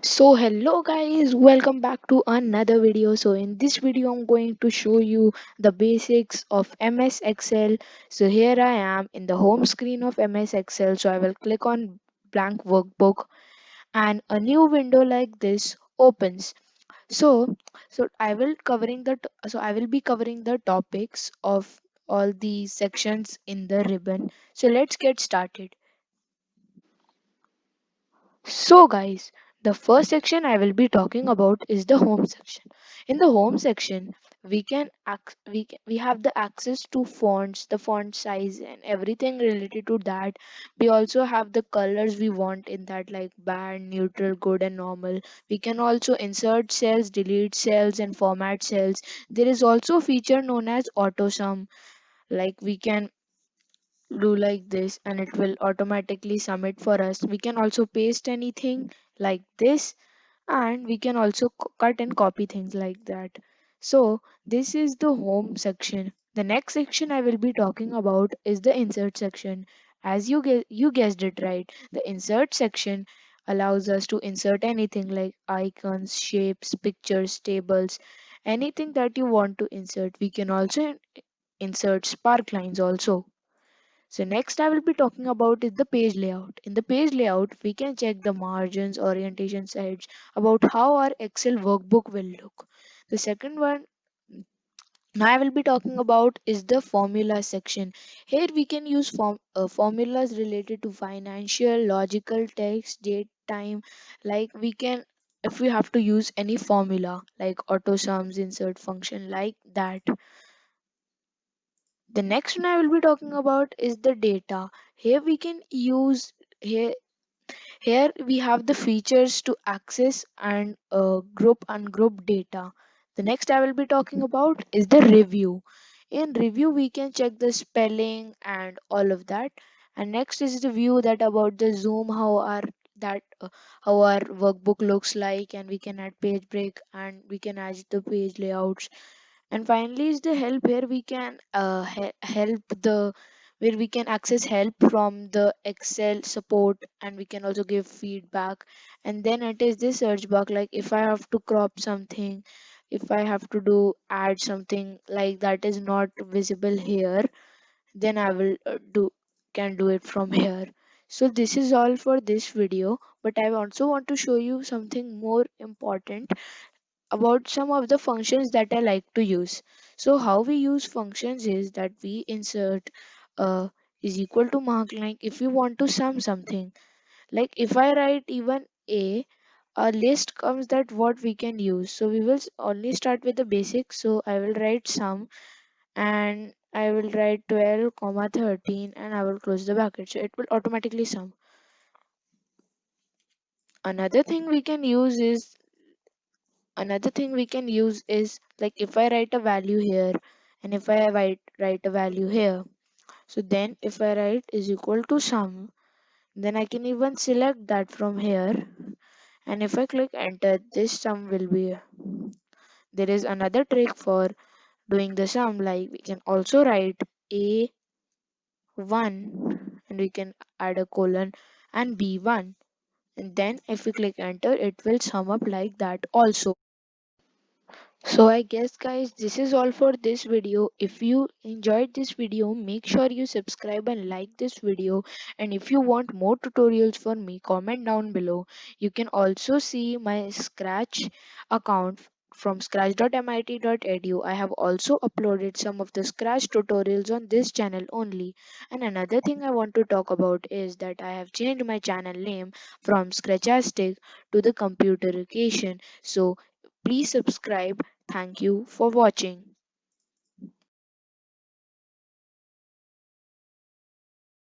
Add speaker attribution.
Speaker 1: So hello guys, welcome back to another video. So in this video I'm going to show you the basics of MS Excel. So here I am in the home screen of MS Excel. So I will click on blank workbook and a new window like this opens. So I will be covering the topics of all the sections in the ribbon. So let's get started. So guys, the first section I will be talking about is the home section. In the home section, we have the access to fonts, the font size and everything related to that. We also have the colors we want in that like band, neutral, good and normal. We can also insert cells, delete cells and format cells. There is also a feature known as auto sum. Like we can do like this and it will automatically sum it for us. We can also paste anything like this, and we can also cut and copy things like that. So this is the home section. The next section I will be talking about is the insert section. As you guessed it right, the insert section allows us to insert anything like icons, shapes, pictures, tables, anything that you want to insert. We can also insert spark lines also. So next I will be talking about is the page layout. In the page layout, we can check the margins, orientation sides, about how our Excel workbook will look. The second one now I will be talking about is the formula section. Here we can use formulas related to financial, logical, text, date, time. Like we can, if we have to use any formula like auto sums, insert function like that. The next one I will be talking about is the data. Here we can use here here we have the features to access and group ungroup data. The next I will be talking about is the review. In review we can check the spelling and all of that. And next is the view that about the zoom that how our workbook looks like, and we can add page break and we can add the page layouts. And finally is the help. Here we can help the where we can access help from the Excel support, and we can also give feedback. And then it is this search bar, like if I have to crop something, if I have to do add something like that is not visible here, then I will do it from here. So this is all for this video, but I also want to show you something more important about some of the functions that I like to use. So how we use functions is that we insert is equal to mark, like if we want to sum something. Like if I write even a list comes that what we can use. So we will only start with the basics. So I will write sum and I will write 12 comma 13 and I will close the bracket. So it will automatically sum. Another thing we can use is like if I write a value here and if I write a value here. So then if I write is equal to sum, then I can even select that from here. And if I click enter, this sum will be. There is another trick for doing the sum, like we can also write A1 and we can add a colon and B1. And then if we click enter, it will sum up like that also. So I guess guys, this is all for this video. If you enjoyed this video, make sure you subscribe and like this video. And if you want more tutorials from me, comment down below. You can also see my Scratch account from scratch.mit.edu. I have also uploaded some of the Scratch tutorials on this channel only. And another thing I want to talk about is that I have changed my channel name from Scratchastic to the Computerication. So please subscribe. Thank you for watching.